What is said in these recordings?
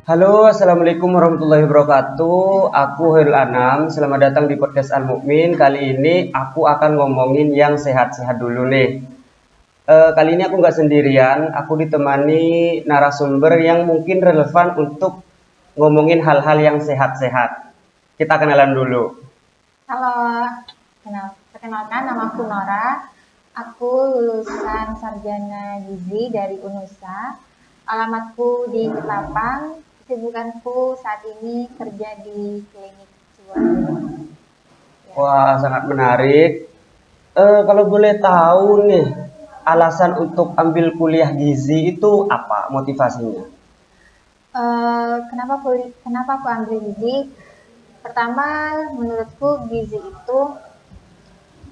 Halo, assalamualaikum warahmatullahi wabarakatuh. Aku Hairul Anam. Selamat datang di podcast Al Mukmin. Kali ini aku akan ngomongin yang sehat-sehat dulu nih. Kali ini aku nggak sendirian. Aku ditemani narasumber yang mungkin relevan untuk ngomongin hal-hal yang sehat-sehat. Kita kenalan dulu. Halo, perkenalkan nama aku Nora. Aku lulusan sarjana gizi dari UNUSA. Alamatku di Ketapang. Kesibukanku saat ini kerja di klinik Ciwidey. Ya. Wah, sangat menarik. Kalau boleh tahu nih, alasan untuk ambil kuliah gizi itu apa motivasinya? Kenapa aku ambil gizi? Pertama, menurutku gizi itu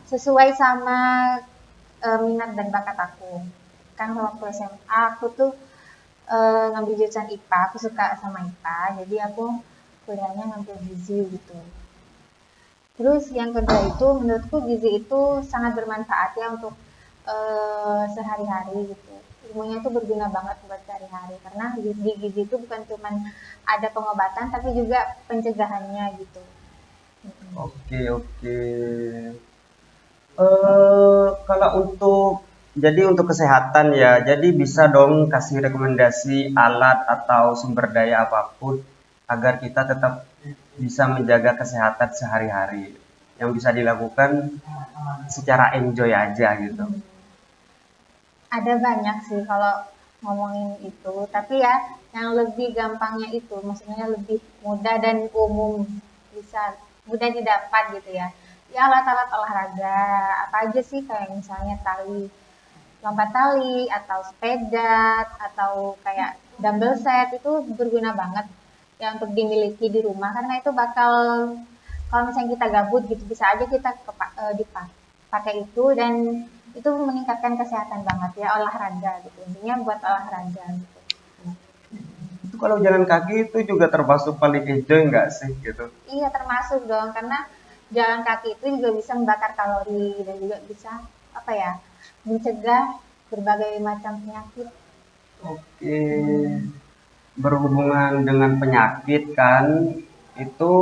sesuai sama minat dan bakat aku. Kan waktu SMA aku tuh ngambil jurusan IPA, aku suka sama IPA, jadi aku kuliahnya ngambil gizi gitu. Terus yang kedua itu menurutku gizi itu sangat bermanfaat ya untuk sehari-hari gitu. Ilmunya itu berguna banget buat sehari-hari karena di gizi itu bukan cuma ada pengobatan tapi juga pencegahannya gitu. Oke, oke. Kalau untuk kesehatan ya, jadi bisa dong kasih rekomendasi alat atau sumber daya apapun agar kita tetap bisa menjaga kesehatan sehari-hari yang bisa dilakukan secara enjoy aja gitu. Ada banyak sih kalau ngomongin itu, tapi ya yang lebih gampangnya itu, maksudnya lebih mudah dan umum, bisa mudah didapat gitu ya. Ya alat-alat olahraga, apa aja sih kayak misalnya lompat tali, atau sepeda, atau kayak dumbbell set itu berguna banget ya untuk dimiliki di rumah karena itu bakal kalau misalnya kita gabut gitu bisa aja kita dipakai itu dan itu meningkatkan kesehatan banget ya olahraga gitu intinya buat olahraga gitu. Itu kalau jalan kaki itu juga termasuk paling enjoy nggak sih gitu? Iya termasuk dong karena jalan kaki itu juga bisa membakar kalori dan juga bisa apa ya mencegah berbagai macam penyakit. Oke, berhubungan dengan penyakit kan, itu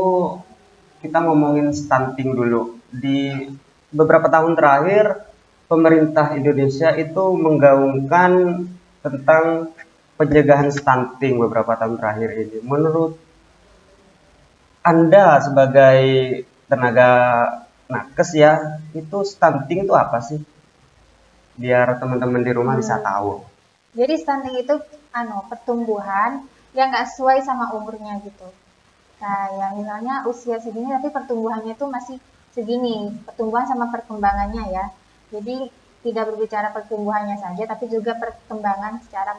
kita ngomongin stunting dulu. Di beberapa tahun terakhir, pemerintah Indonesia itu menggaungkan tentang pencegahan stunting beberapa tahun terakhir ini. Menurut Anda sebagai tenaga nakes ya, itu stunting itu apa sih? Biar teman-teman di rumah bisa Hmm. tahu. Jadi stunting itu pertumbuhan yang nggak sesuai sama umurnya gitu. Kayak misalnya usia segini tapi pertumbuhannya itu masih segini, pertumbuhan sama perkembangannya ya. Jadi tidak berbicara pertumbuhannya saja tapi juga perkembangan secara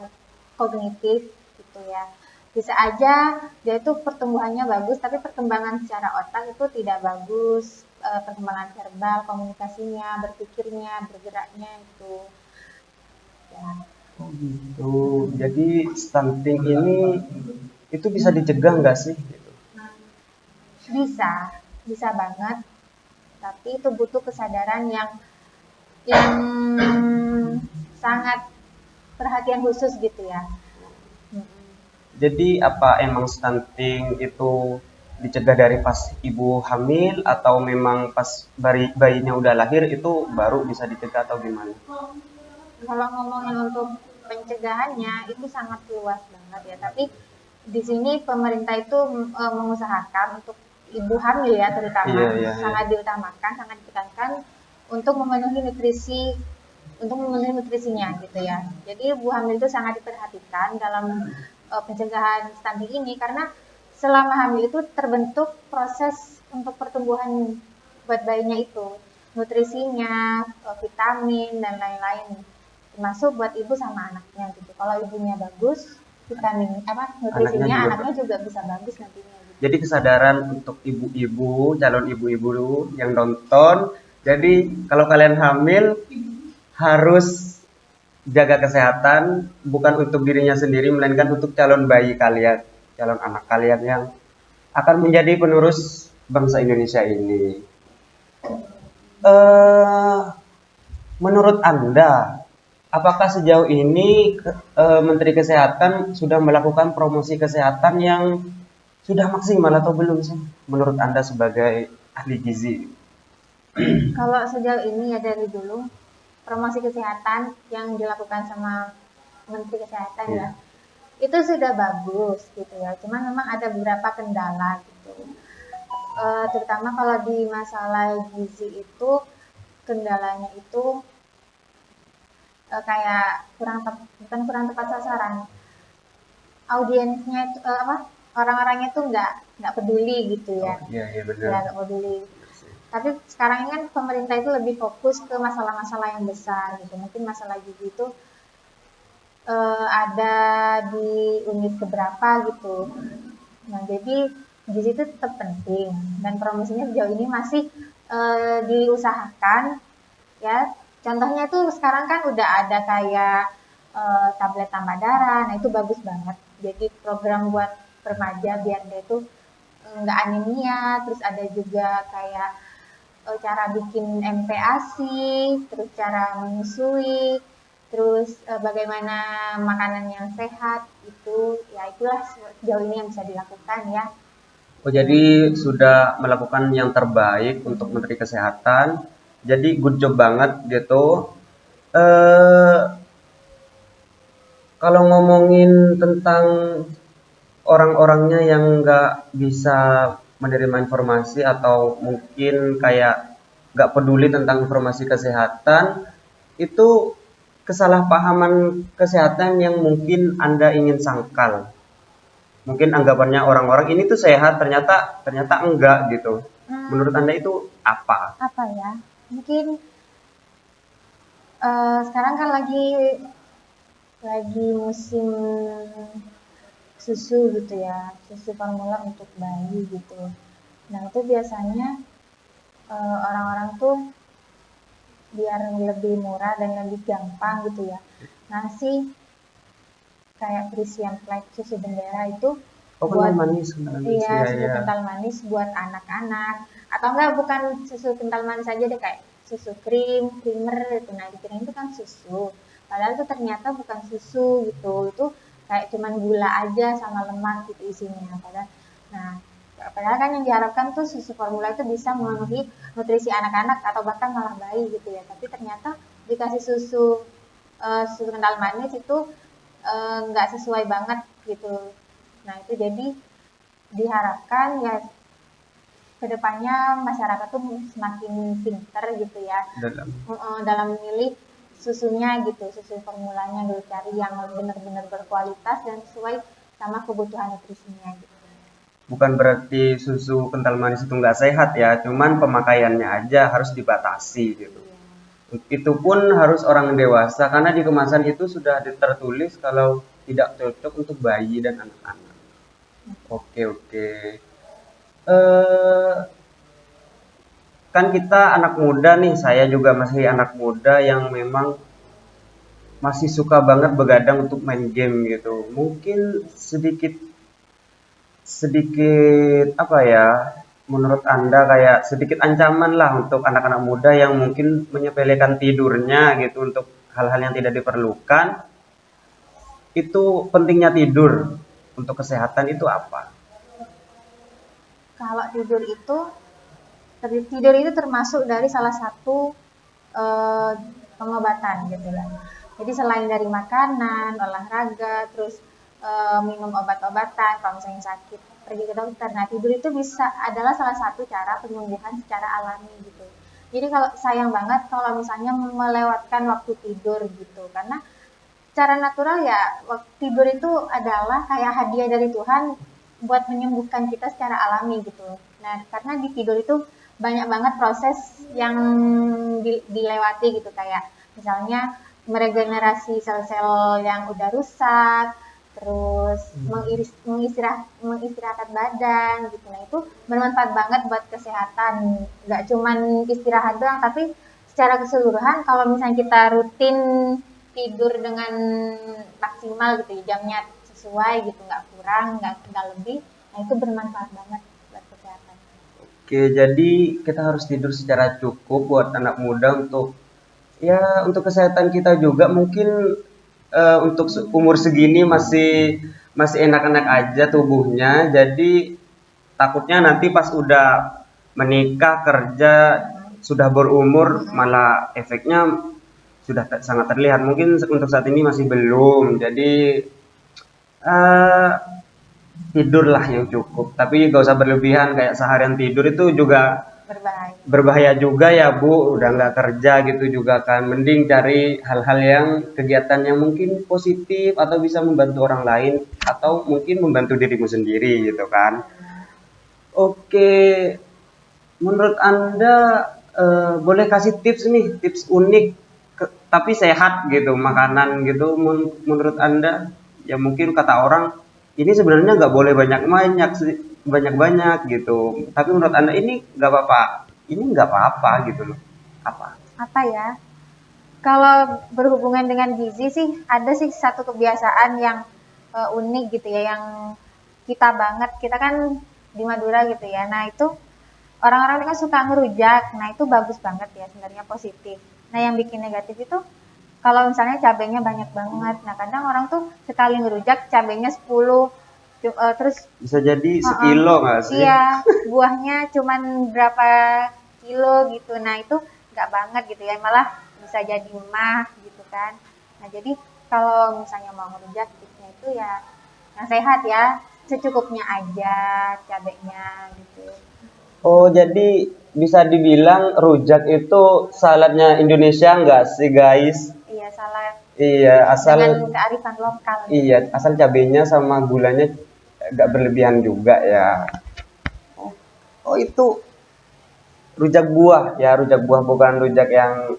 kognitif gitu ya. Bisa aja dia itu pertumbuhannya bagus tapi perkembangan secara otak itu tidak bagus, perkembangan verbal, komunikasinya, berpikirnya, bergeraknya itu ya. Oh gitu. Jadi stunting ini itu bisa dicegah nggak sih? Gitu. Bisa, bisa banget, tapi itu butuh kesadaran yang sangat perhatian khusus gitu ya. Jadi apa emang stunting itu dicegah dari pas ibu hamil atau memang pas bayinya udah lahir itu baru bisa dicegah atau gimana? Kalau ngomongin untuk pencegahannya itu sangat luas banget ya, tapi di sini pemerintah itu mengusahakan untuk ibu hamil ya terutama Iya, iya, iya. sangat diutamakan, sangat ditekankan untuk memenuhi nutrisinya gitu ya. Jadi ibu hamil itu sangat diperhatikan dalam pencegahan stunting ini karena selama hamil itu terbentuk proses untuk pertumbuhan buat bayinya itu, nutrisinya, vitamin dan lain-lain. Termasuk buat ibu sama anaknya gitu. Kalau ibunya bagus, vitamin Anaknya nutrisinya juga. anaknya juga bisa bagus nantinya gitu. Jadi kesadaran untuk ibu-ibu, calon ibu-ibu yang nonton. Jadi kalau kalian hamil harus jaga kesehatan bukan untuk dirinya sendiri melainkan untuk calon bayi kalian, calon anak kalian yang akan menjadi penerus bangsa Indonesia ini. Eh, Menurut Anda, apakah sejauh ini Menteri Kesehatan sudah melakukan promosi kesehatan yang sudah maksimal atau belum sih menurut Anda sebagai ahli gizi? Kalau sejauh ini ya dari dulu promosi kesehatan yang dilakukan sama Menteri Kesehatan ya, Iya. itu sudah bagus gitu ya. Cuman memang ada beberapa kendala gitu. Terutama kalau di masalah gizi itu kendalanya itu kayak bukan kurang tepat sasaran. Audiensnya itu apa? Orang-orangnya tuh nggak peduli gitu Oh ya. iya iya benar. Ya nggak peduli. Tapi sekarang ini kan pemerintah itu lebih fokus ke masalah-masalah yang besar gitu. Mungkin masalah gizi itu ada di unit keberapa gitu. Nah, jadi gizi itu tetap penting dan promosinya sejauh ini masih diusahakan ya. Contohnya itu sekarang kan udah ada kayak tablet tambah darah, nah itu bagus banget. Jadi program buat remaja biar dia itu nggak anemia, terus ada juga kayak cara bikin MPASI, terus cara menyusui, terus bagaimana makanan yang sehat itu, ya itulah sejauh ini yang bisa dilakukan ya. Oh, jadi sudah melakukan yang terbaik untuk Menteri Kesehatan. Jadi good job banget gitu. Eh, kalau ngomongin tentang orang-orangnya yang nggak bisa menerima informasi atau mungkin kayak nggak peduli tentang informasi kesehatan, itu kesalahpahaman kesehatan yang mungkin Anda ingin sangkal. Mungkin anggapannya orang-orang ini tuh sehat, ternyata ternyata enggak gitu. Menurut Anda itu apa? Apa ya? Mungkin sekarang kan lagi musim susu gitu ya, susu formula untuk bayi gitu. Nah itu biasanya orang-orang tuh biar lebih murah dan lebih gampang gitu ya, ngasih kayak berisian flek susu bendera itu Oh, buat kental manis, kental manis. iya Iya, susu iya. kental manis buat anak-anak, atau enggak bukan susu kental manis aja deh, kayak susu creamer gitu. Nah dikira itu kan susu, padahal itu ternyata bukan susu gitu, itu kayak cuman gula aja sama lemak gitu isinya. Padahal kan yang diharapkan tuh susu formula itu bisa memenuhi nutrisi anak-anak atau bahkan malah bayi gitu ya, tapi ternyata dikasih susu kental manis itu nggak sesuai banget gitu. Nah itu jadi diharapkan ya kedepannya masyarakat tuh semakin pinter gitu ya Dalam. dalam memilih susunya gitu, susu formulanya dulu cari yang benar-benar berkualitas dan sesuai sama kebutuhan nutrisinya gitu. Bukan berarti susu kental manis itu nggak sehat ya, cuman pemakaiannya aja harus dibatasi gitu. Itu pun harus orang dewasa karena di kemasan itu sudah tertulis kalau tidak cocok untuk bayi dan anak-anak. Oke, oke. Eh, kan kita anak muda nih, saya juga masih anak muda yang memang masih suka banget begadang untuk main game gitu. Mungkin sedikit sedikit apa ya, menurut Anda kayak sedikit ancaman lah untuk anak-anak muda yang mungkin menyepelekan tidurnya gitu untuk hal-hal yang tidak diperlukan. Itu pentingnya tidur untuk kesehatan itu apa? Kalau tidur itu termasuk dari salah satu eh, pengobatan gitu lah. Jadi selain dari makanan, olahraga, terus minum obat-obatan, kalau misalnya sakit pergi ke dokter. Nah tidur itu adalah salah satu cara penyembuhan secara alami gitu. Jadi kalau sayang banget kalau misalnya melewatkan waktu tidur gitu, karena secara natural ya waktu tidur itu adalah kayak hadiah dari Tuhan buat menyembuhkan kita secara alami gitu. Nah, karena di tidur itu banyak banget proses yang dilewati gitu, kayak misalnya meregenerasi sel-sel yang udah rusak, terus mengistirahatkan badan gitu. Nah, itu bermanfaat banget buat kesehatan. Nggak cuman istirahat doang, tapi secara keseluruhan kalau misalnya kita rutin tidur dengan maksimal gitu ya, jamnya sesuai gitu, nggak kurang nggak lebih, nah itu bermanfaat banget buat kesehatan. Oke, jadi kita harus tidur secara cukup buat anak muda untuk Ya untuk kesehatan kita juga mungkin untuk umur segini masih masih enak-enak aja tubuhnya. Jadi takutnya nanti pas udah menikah, kerja, sudah berumur malah efeknya sudah sangat terlihat. Mungkin untuk saat ini masih belum. Jadi eh tidurlah yang cukup. Tapi gak usah berlebihan kayak seharian tidur itu juga Berbahaya. berbahaya juga ya Bu, udah nggak kerja gitu juga kan. Mending cari hal-hal yang kegiatan yang mungkin positif atau bisa membantu orang lain atau mungkin membantu dirimu sendiri gitu kan. Oke, menurut Anda boleh kasih tips nih, tips unik tapi sehat gitu, makanan gitu menurut Anda? Ya mungkin kata orang ini sebenarnya nggak boleh banyak-banyak sih, banyak-banyak gitu. Tapi menurut Anda ini nggak apa-apa. Ini nggak apa-apa gitu loh. Apa? Apa ya? Kalau berhubungan dengan gizi sih ada sih satu kebiasaan yang unik gitu ya, yang kita banget. Kita kan di Madura gitu ya. Nah, itu orang-orang kan suka ngerujak. Nah, itu bagus banget ya, sebenarnya positif. Nah, yang bikin negatif itu kalau misalnya cabenya banyak banget. Nah, kadang orang tuh sekali ngerujak cabenya 10, terus Bisa jadi heeh, sekilo nggak sih? iya, buahnya cuman berapa kilo gitu. Nah, itu nggak banget gitu ya, malah bisa jadi mah gitu kan. Nah, jadi kalau misalnya mau ngerujak tipsnya itu ya yang sehat ya, secukupnya aja cabenya gitu. Oh, jadi bisa dibilang rujak itu saladnya Indonesia nggak sih guys? Iya, salah Iya, asal dengan kearifan lokal gitu. iya, asal cabenya sama gulanya nggak berlebihan juga ya. Oh, oh itu rujak buah ya, rujak buah bukan rujak yang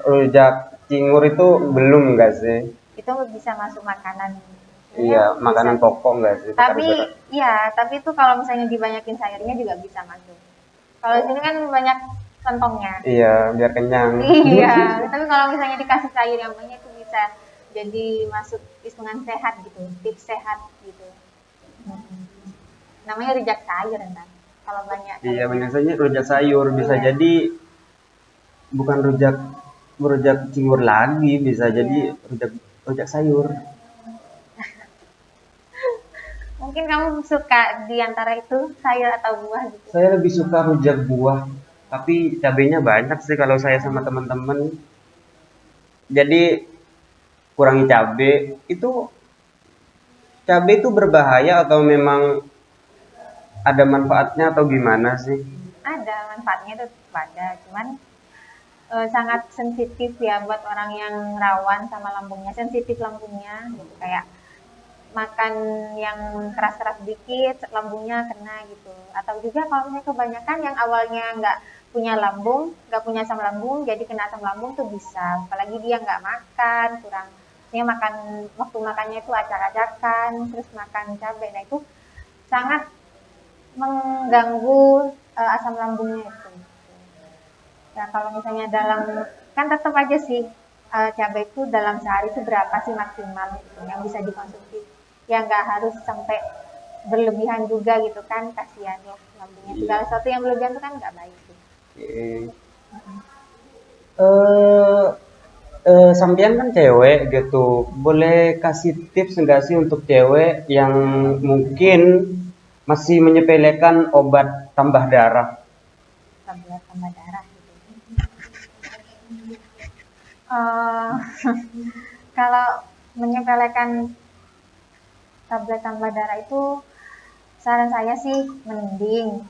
rujak cingur itu belum nggak sih? Itu bisa masuk makanan. Sebenarnya Iya, bisa makanan sih. pokok nggak sih itu Tapi karbohidrat. ya, tapi itu kalau misalnya dibanyakin sayurnya juga bisa masuk. Kalau di sini kan banyak kantongnya. Iya, biar kenyang. Iya, tapi kalau misalnya dikasih sayur yang banyak itu bisa jadi masuk hitungan sehat gitu, tips sehat gitu. Mm-mm. Namanya rujak sayur entar. Kalau banyak Iya, sayurnya. biasanya rujak sayur bisa Iya, jadi bukan rujak rujak cingur lagi, bisa jadi iya. rujak rujak sayur. Mungkin kamu suka di antara itu sayur atau buah gitu. Saya lebih suka rujak buah, tapi cabenya banyak sih kalau saya sama teman-teman. Jadi kurangi cabe. Itu cabe itu berbahaya atau memang ada manfaatnya atau gimana sih? Ada manfaatnya itu ada, cuman sangat sensitif ya buat orang yang rawan sama lambungnya, sensitif lambungnya gitu kayak makan yang keras-keras dikit lambungnya kena gitu, atau juga kalau misalnya kebanyakan yang awalnya nggak punya asam lambung jadi kena asam lambung tuh bisa, apalagi dia nggak makan kurang, dia makan waktu makannya itu acak-acakan terus makan cabai, nah itu sangat mengganggu asam lambungnya itu. Nah, kalau misalnya kan tetap aja sih cabai itu dalam sehari itu berapa sih maksimal gitu, yang bisa dikonsumsi. Ya nggak harus sampai berlebihan juga gitu kan, kasihan loh lambungnya. Segala sesuatu yang berlebihan itu kan nggak baik gitu. Eh, eh, sampean kan cewek gitu, boleh kasih tips nggak sih untuk cewek yang mungkin masih menyepelekan obat tambah darah? Tablet tambah darah gitu. Eh, kalau menyepelekan tablet tambah darah itu saran saya sih mending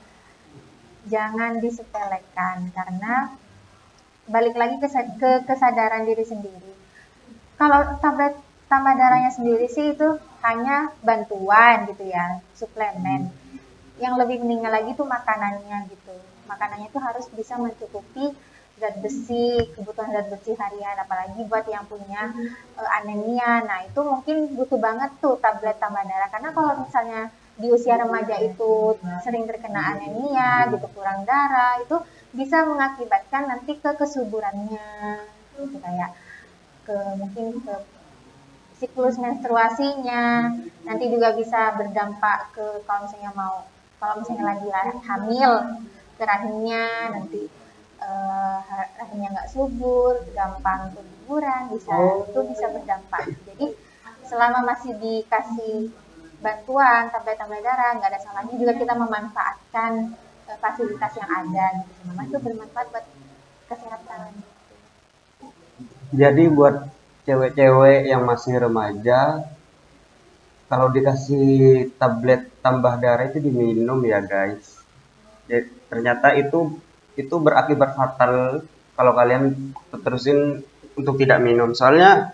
jangan disepelekan karena balik lagi ke kesadaran diri sendiri. Kalau tablet tambah darahnya sendiri sih itu hanya bantuan gitu ya, suplemen. Yang lebih meninggal lagi tuh makanannya gitu. Makanannya itu harus bisa mencukupi zat besi, kebutuhan zat besi harian, apalagi buat yang punya anemia. Nah, itu mungkin butuh banget tuh tablet tambah darah. Karena kalau misalnya di usia remaja itu sering terkena anemia, gitu kurang darah, itu bisa mengakibatkan nanti ke kesuburannya, gitu kayak mungkin ke siklus menstruasinya, nanti juga bisa berdampak ke kalau misalnya lagi hamil ke rahimnya nanti rahimnya nggak subur, gampang keguguran, itu bisa berdampak. Jadi selama masih dikasih bantuan tablet-tablet darah, nggak ada salahnya juga kita memanfaatkan fasilitas yang ada gitu. Memang itu bermanfaat buat kesehatan. Jadi buat cewek-cewek yang masih remaja, kalau dikasih tablet tambah darah itu diminum ya guys. Jadi, ternyata itu berakibat fatal kalau kalian terusin untuk tidak minum. Soalnya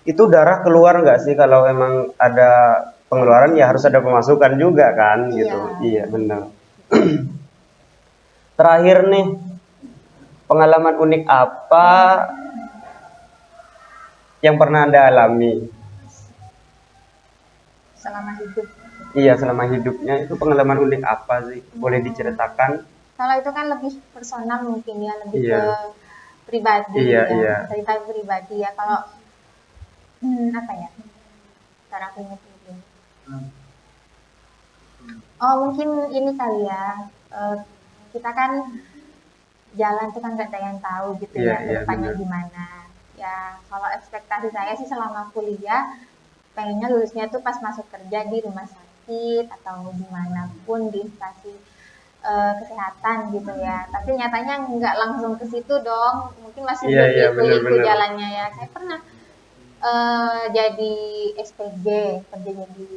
itu darah keluar nggak sih, kalau emang ada pengeluaran ya harus ada pemasukan juga kan gitu. Iya benar. Terakhir nih, pengalaman unik apa yang pernah Anda alami? Selama hidup. Iya, selama hidupnya itu pengalaman unik apa sih? Boleh diceritakan? Kalau itu kan lebih personal mungkin ya, lebih Iya. ke pribadi Iya, ya, iya. cerita pribadi ya. Kalau apa ya? Cara aku ingat-ingat. Oh mungkin ini kali ya. Kita kan jalan tuh kan nggak ada yang tahu gitu Iya, ya iya, depannya benar. gimana. Ya kalau ekspektasi saya sih selama kuliah pengennya lulusnya tuh pas masuk kerja di rumah sakit atau dimanapun di instansi kesehatan gitu ya. Tapi nyatanya nggak langsung ke situ dong. Mungkin masih Iya, iya, berliku-liku benar-benar. jalannya ya. Saya pernah jadi SPG, kerja jadi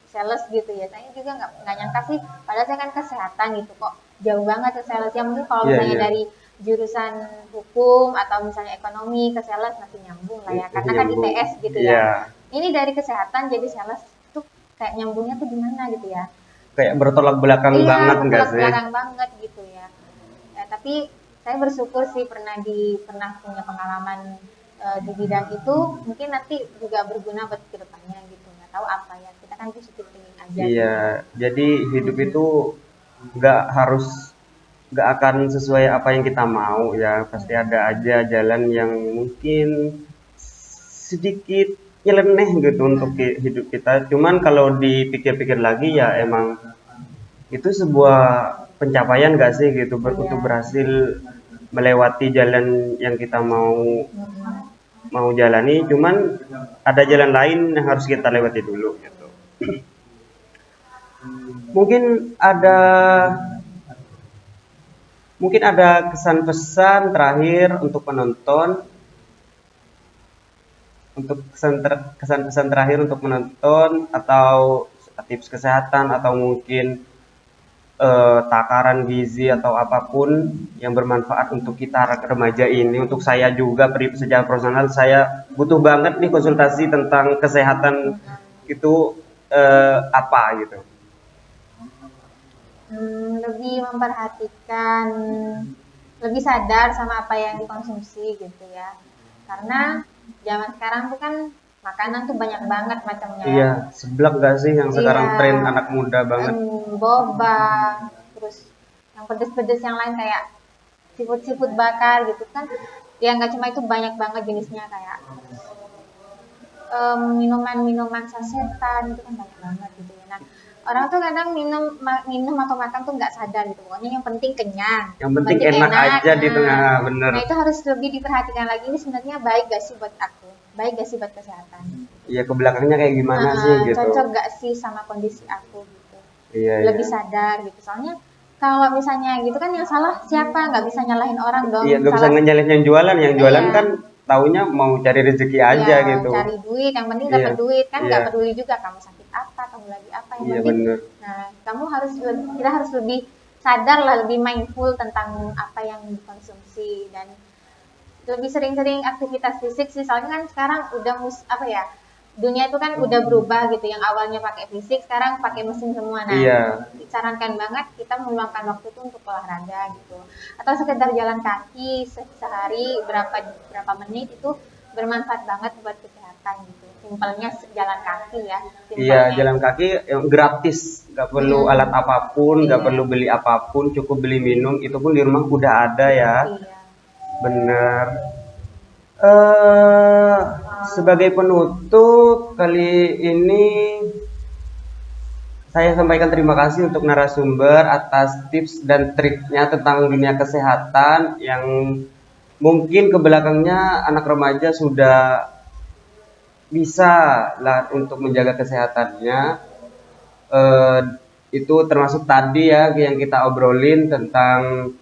sales gitu ya. Saya juga nggak nyangka sih, padahal saya kan kesehatan gitu kok jauh banget ke sales. Ya mungkin kalau Iya, misalnya iya. dari jurusan hukum atau misalnya ekonomi ke sales masih nyambung lah ya, karena kan Nyambung. ITS gitu Iya. ya. Ini dari kesehatan jadi sales tuh kayak nyambungnya tuh gimana gitu ya. Kayak bertolak belakang Iya, banget nggak bertolak sih? belakang banget gitu ya. Tapi saya bersyukur sih pernah punya pengalaman di bidang itu, mungkin nanti juga berguna buat kedepannya gitu. Nggak tahu apa ya, kita kan positif thinking aja Iya, gitu. jadi hidup itu nggak harus nggak akan sesuai apa yang kita mau ya. Pasti ada aja jalan yang mungkin sedikit nyeleneh gitu untuk hidup kita. Cuman kalau dipikir-pikir lagi ya emang itu sebuah pencapaian gak sih gitu, untuk Iya. berhasil melewati jalan yang kita mau Mm-mm. mau jalani. Cuman ada jalan lain yang harus kita lewati dulu gitu. Mungkin ada kesan pesan terakhir untuk penonton, kesan pesan terakhir untuk menonton, atau tips kesehatan, atau mungkin takaran gizi atau apapun yang bermanfaat untuk kita remaja ini. Untuk saya juga secara personal, saya butuh banget nih konsultasi tentang kesehatan itu, apa gitu. Lebih memperhatikan, lebih sadar sama apa yang dikonsumsi gitu ya. Karena zaman sekarang tuh kan makanan tuh banyak banget macamnya ya. Iya, seblak gak sih yang sekarang Iya, tren anak muda banget? boba, terus yang pedes-pedes yang lain kayak seafood bakar gitu kan. Ya nggak cuma itu, banyak banget jenisnya kayak minuman-minuman sasetan itu kan banyak banget gitu ya. Nah, orang tuh kadang minum atau makan tuh nggak sadar gitu. Pokoknya yang penting kenyang, Yang penting enak aja di tengah, bener. Nah, itu harus lebih diperhatikan lagi, ini sebenarnya baik gak sih buat aku? Baik gak sih buat kesehatan? Iya, ke belakangnya kayak gimana sih gitu. Cocok gak sih sama kondisi aku gitu? Iya, Lebih iya. sadar gitu. Soalnya kalau misalnya gitu kan yang salah siapa? Nggak bisa nyalahin orang dong. Iya, gak bisa Salah, ngenyalin yang jualan. Yang jualan iya. kan taunya mau cari rezeki aja Iya, gitu. cari duit, yang penting Iya, dapat duit kan, iya. nggak peduli juga kamu sakit apa, kamu lagi apa, yang Iya, penting. bener. Nah, kita harus lebih sadar lah, lebih mindful tentang apa yang dikonsumsi dan lebih sering-sering aktivitas fisik sih. Soalnya kan sekarang udah dunia itu kan udah berubah gitu. Yang awalnya pakai fisik, sekarang pakai mesin semua. Nah, Iya. disarankan banget kita meluangkan waktu itu untuk olahraga gitu, atau sekedar jalan kaki sehari berapa menit, itu bermanfaat banget buat kesehatan gitu. Simpelnya jalan kaki ya. Iya, Simpelnya. jalan kaki yang gratis, nggak perlu alat apapun, nggak Iya. perlu beli apapun, cukup beli minum, itu pun di rumah udah ada ya. Iya. Bener. Sebagai penutup kali ini Saya sampaikan terima kasih untuk narasumber atas tips dan triknya tentang dunia kesehatan yang mungkin ke belakangnya anak remaja sudah bisa lah untuk menjaga kesehatannya. Eh, itu termasuk tadi ya yang kita obrolin tentang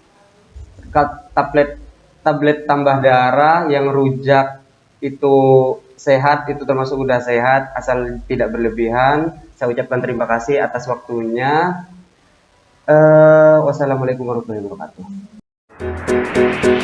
tablet tablet tambah darah yang rujak itu sehat, itu termasuk udah sehat asal tidak berlebihan. Saya ucapkan terima kasih atas waktunya. Wassalamualaikum warahmatullahi wabarakatuh.